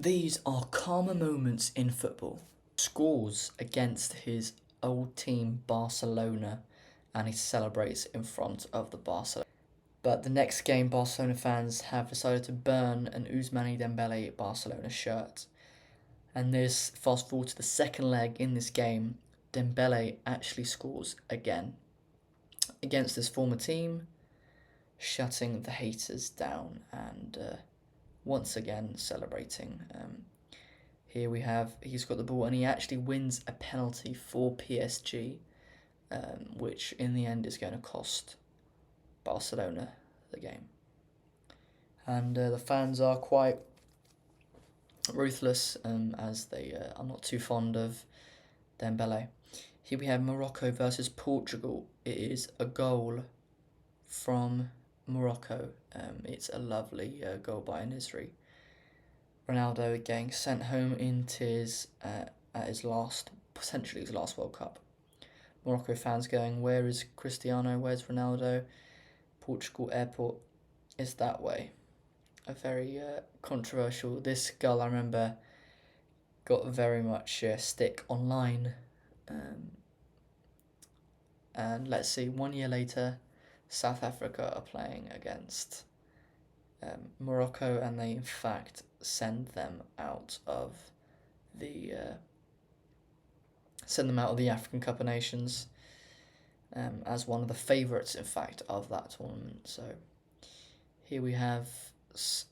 These are calmer moments in football. Scores against his old team Barcelona and he celebrates in front of the Barcelona. But the next game, Barcelona fans have decided to burn an Ousmane Dembele Barcelona shirt. And this, fast forward to the second leg in this game, Dembele actually scores again against his former team, shutting the haters down and once again celebrating. Here we have, he's got the ball and he actually wins a penalty for PSG, which in the end is going to cost Barcelona the game. And the fans are quite ruthless as they are not too fond of Dembele. Here we have Morocco versus Portugal. It is a goal from Morocco. It's a lovely goal by Nisri. Ronaldo getting sent home into potentially his last World Cup. Morocco fans going, where is Cristiano? Where's Ronaldo? Portugal airport is that way. A very controversial. This goal, I remember, got very much stick online. And let's see, 1 year later, South Africa are playing against Morocco, and they in fact send them out of the African Cup of Nations as one of the favourites, in fact, of that tournament. So here we have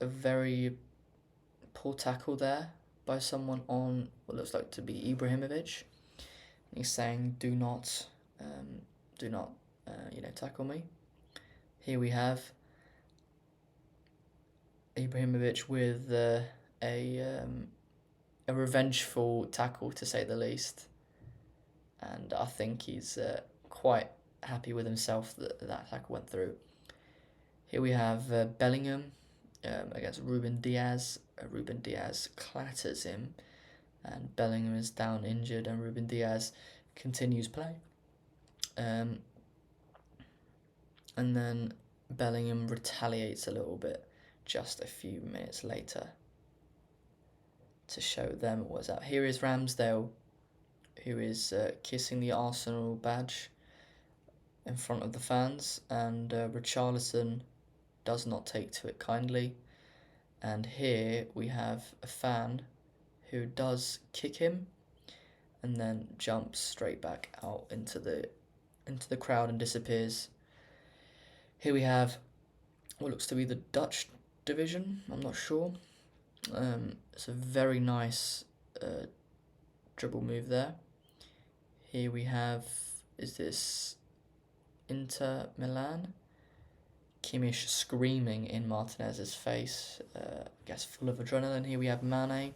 a very poor tackle there by someone on what looks like to be Ibrahimovic. He's saying, "Do not, tackle me." Here we have Ibrahimovic with a revengeful tackle, to say the least, and I think he's quite happy with himself that tackle went through. Here we have Bellingham against Ruben Diaz. Ruben Diaz clatters him, and Bellingham is down injured, and Ruben Diaz continues play. And then Bellingham retaliates a little bit just a few minutes later to show them what was up. Here is Ramsdale, who is kissing the Arsenal badge in front of the fans, and Richarlison does not take to it kindly. And here we have a fan who does kick him and then jumps straight back out into the crowd and disappears. Here we have what looks to be the Dutch division, I'm not sure. It's a very nice dribble move there. Here we have, is this Inter Milan? Kimmich screaming in Martinez's face, I guess full of adrenaline. Here we have Mane,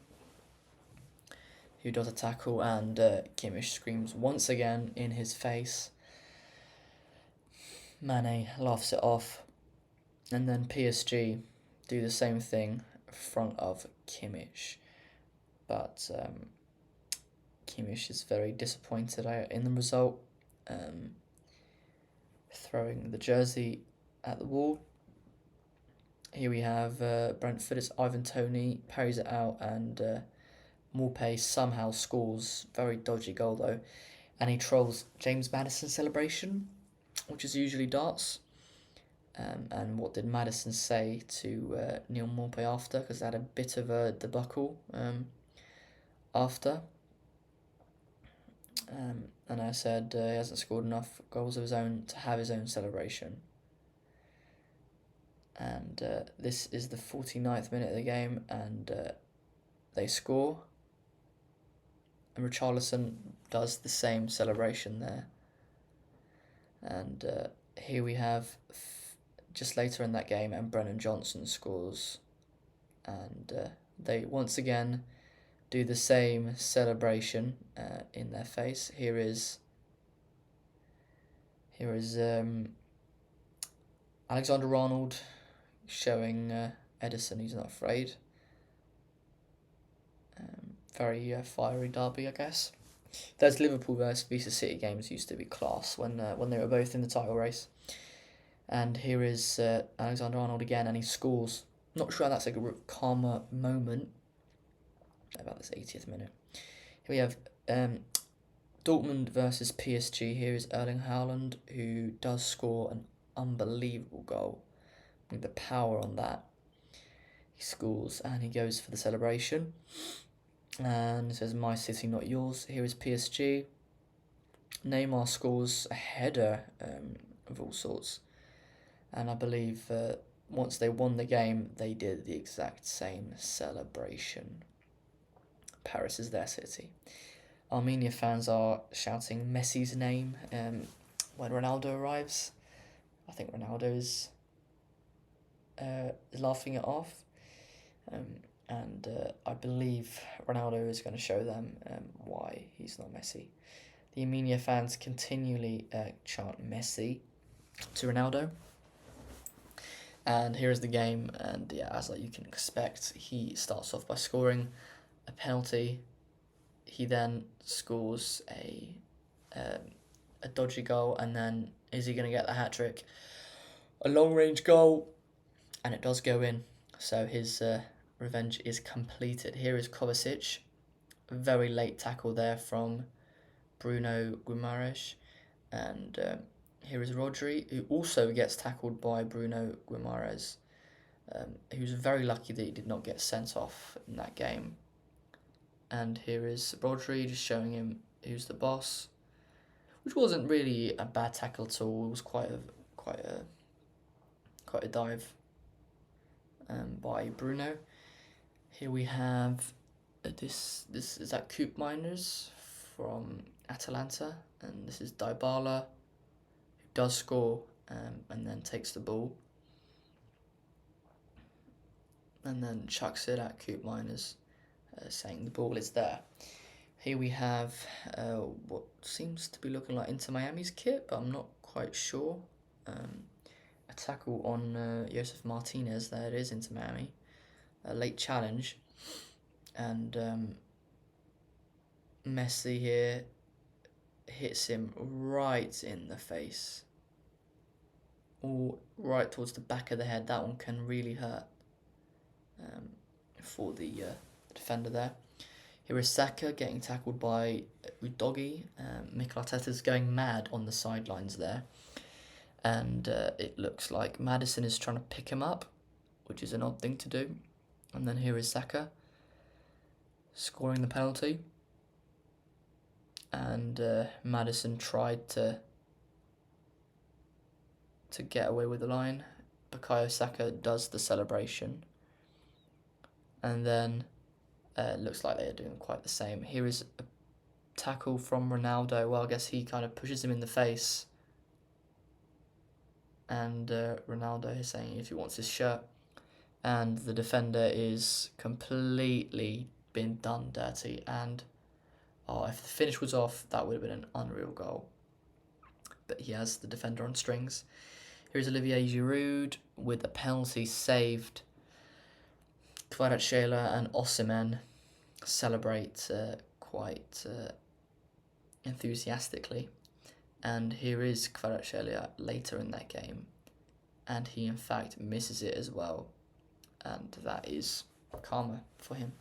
who does a tackle, and Kimmich screams once again in his face. Mane laughs it off, and then PSG do the same thing in front of Kimmich, but Kimmich is very disappointed in the result, throwing the jersey at the wall. Here we have Brentford. It's Ivan Toney, parries it out, and Maupay somehow scores. Very dodgy goal though, and he trolls James Maddison's celebration, which is usually darts. And what did Maddison say to Neil Maupay after? Because they had a bit of a debacle after. And I said he hasn't scored enough goals of his own to have his own celebration. And this is the 49th minute of the game, and they score. And Richarlison does the same celebration there. And here we have, just later in that game, and Brennan Johnson scores. And they once again do the same celebration in their face. Here is Alexander-Arnold showing Edison he's not afraid. Very fiery derby, I guess. Those Liverpool versus City games used to be class when they were both in the title race. And here is Alexander-Arnold again, and he scores. Not sure that's like a calmer moment, about this 80th minute. Here we have Dortmund versus PSG. Here is Erling Haaland, who does score an unbelievable goal. With the power on that, he scores and he goes for the celebration. And it says, "My city, not yours." Here is PSG. Neymar scores a header of all sorts. And I believe once they won the game, they did the exact same celebration. Paris is their city. Armenia fans are shouting Messi's name when Ronaldo arrives. I think Ronaldo is laughing it off. And I believe Ronaldo is going to show them why he's not Messi. The Armenia fans continually chant Messi to Ronaldo. And here is the game, and yeah, as you can expect, he starts off by scoring a penalty. He then scores a dodgy goal, and then is he going to get the hat-trick? A long-range goal, and it does go in. So his revenge is completed. Here is Kovacic. A very late tackle there from Bruno Guimaraes. And here is Rodri, who also gets tackled by Bruno Guimaraes, who's very lucky that he did not get sent off in that game. And here is Rodri just showing him who's the boss, which wasn't really a bad tackle at all. It was quite a dive by Bruno. Here we have this is that Coop Miners from Atalanta, and this is Dybala, who does score and then takes the ball and then chucks it at Coop Miners, saying the ball is there. Here we have what seems to be looking like Inter Miami's kit, but I'm not quite sure. A tackle on Josef Martinez, there it is, Inter Miami. A late challenge. And Messi here hits him right in the face. Or right towards the back of the head. That one can really hurt for the defender there. Here is Saka getting tackled by Udogi. Mikel Arteta's going mad on the sidelines there. And it looks like Maddison is trying to pick him up, which is an odd thing to do. And then here is Saka scoring the penalty. And Maddison tried to get away with the line. Bukayo Saka does the celebration. And then looks like they're doing quite the same. Here is a tackle from Ronaldo. Well, I guess he kind of pushes him in the face. And Ronaldo is saying if he wants his shirt. And the defender is completely been done dirty. And if the finish was off, that would have been an unreal goal. But he has the defender on strings. Here's Olivier Giroud with a penalty saved. Kvaratskhelia and Osimhen celebrate quite enthusiastically. And here is Kvaratskhelia later in that game. And he, in fact, misses it as well. And that is karma for him.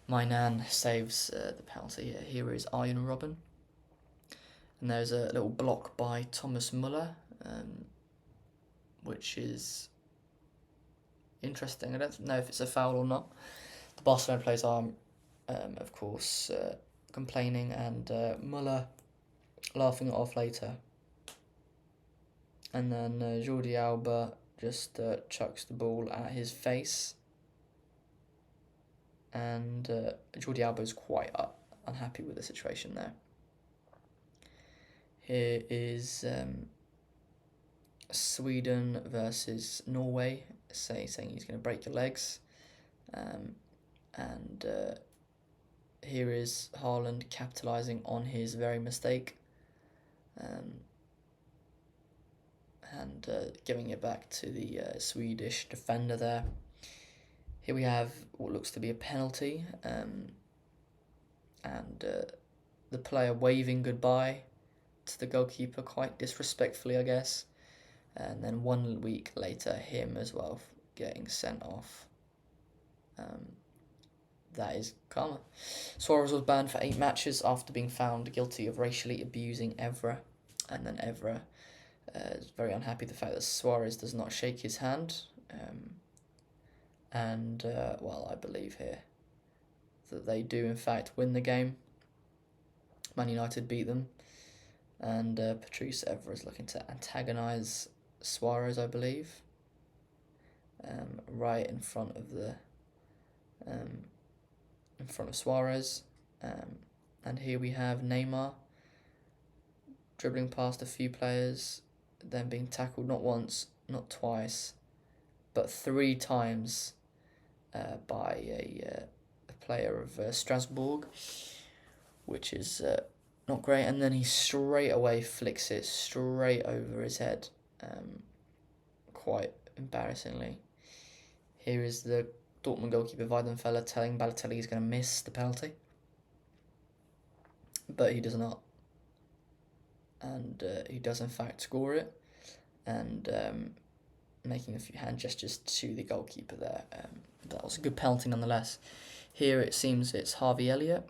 Mainan saves the penalty. Here is Arjen Robben. And there's a little block by Thomas Muller, which is interesting. I don't know if it's a foul or not. The Barcelona players are, of course, complaining, and Muller laughing it off later. And then Jordi Alba just chucks the ball at his face. And Jordi Alba is quite unhappy with the situation there. Here is Sweden versus Norway, saying he's going to break your legs. And here is Haaland capitalising on his very mistake. And giving it back to the Swedish defender there. Here we have what looks to be a penalty, and the player waving goodbye to the goalkeeper quite disrespectfully, I guess. And then 1 week later, him as well getting sent off that is karma. Suarez was banned for 8 matches after being found guilty of racially abusing Evra. And then Evra is very unhappy the fact that Suarez does not shake his hand. Well, I believe here that they do in fact win the game. Man United beat them. And Patrice Evra is looking to antagonise Suarez, I believe. Right in front of Suarez. And here we have Neymar dribbling past a few players, then being tackled not once, not twice, but 3 times by a player of Strasbourg, which is not great. And then he straight away flicks it straight over his head, quite embarrassingly. Here is the Dortmund goalkeeper Weidenfeller telling Balotelli he's going to miss the penalty, but he does not. And he does in fact score it, and making a few hand gestures to the goalkeeper there. That was a good penalty nonetheless. Here it seems it's Harvey Elliott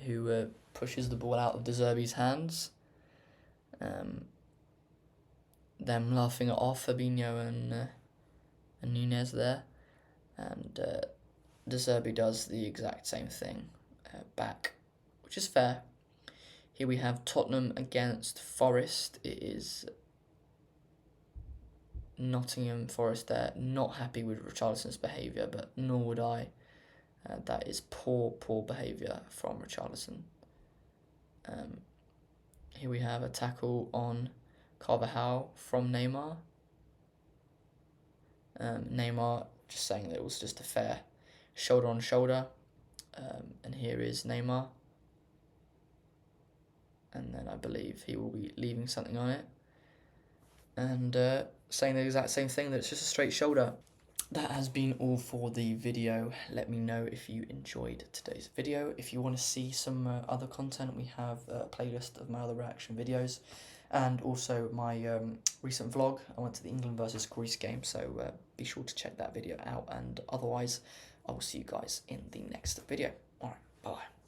who pushes the ball out of De Zerbi's hands. Them laughing it off, Fabinho and Nunez there. And De Zerbi does the exact same thing back, which is fair. Here we have Tottenham against Forest. It is Nottingham Forest there. Not happy with Richarlison's behaviour, but nor would I. That is poor behaviour from Richarlison. Here we have a tackle on Carvajal from Neymar. Neymar just saying that it was just a fair shoulder on shoulder. And here is Neymar. And then I believe he will be leaving something on it. And saying the exact same thing, that it's just a straight shoulder. That has been all for the video. Let me know if you enjoyed today's video. If you want to see some other content, we have a playlist of my other reaction videos. And also my recent vlog. I went to the England versus Greece game, so be sure to check that video out. And otherwise, I will see you guys in the next video. Alright, bye.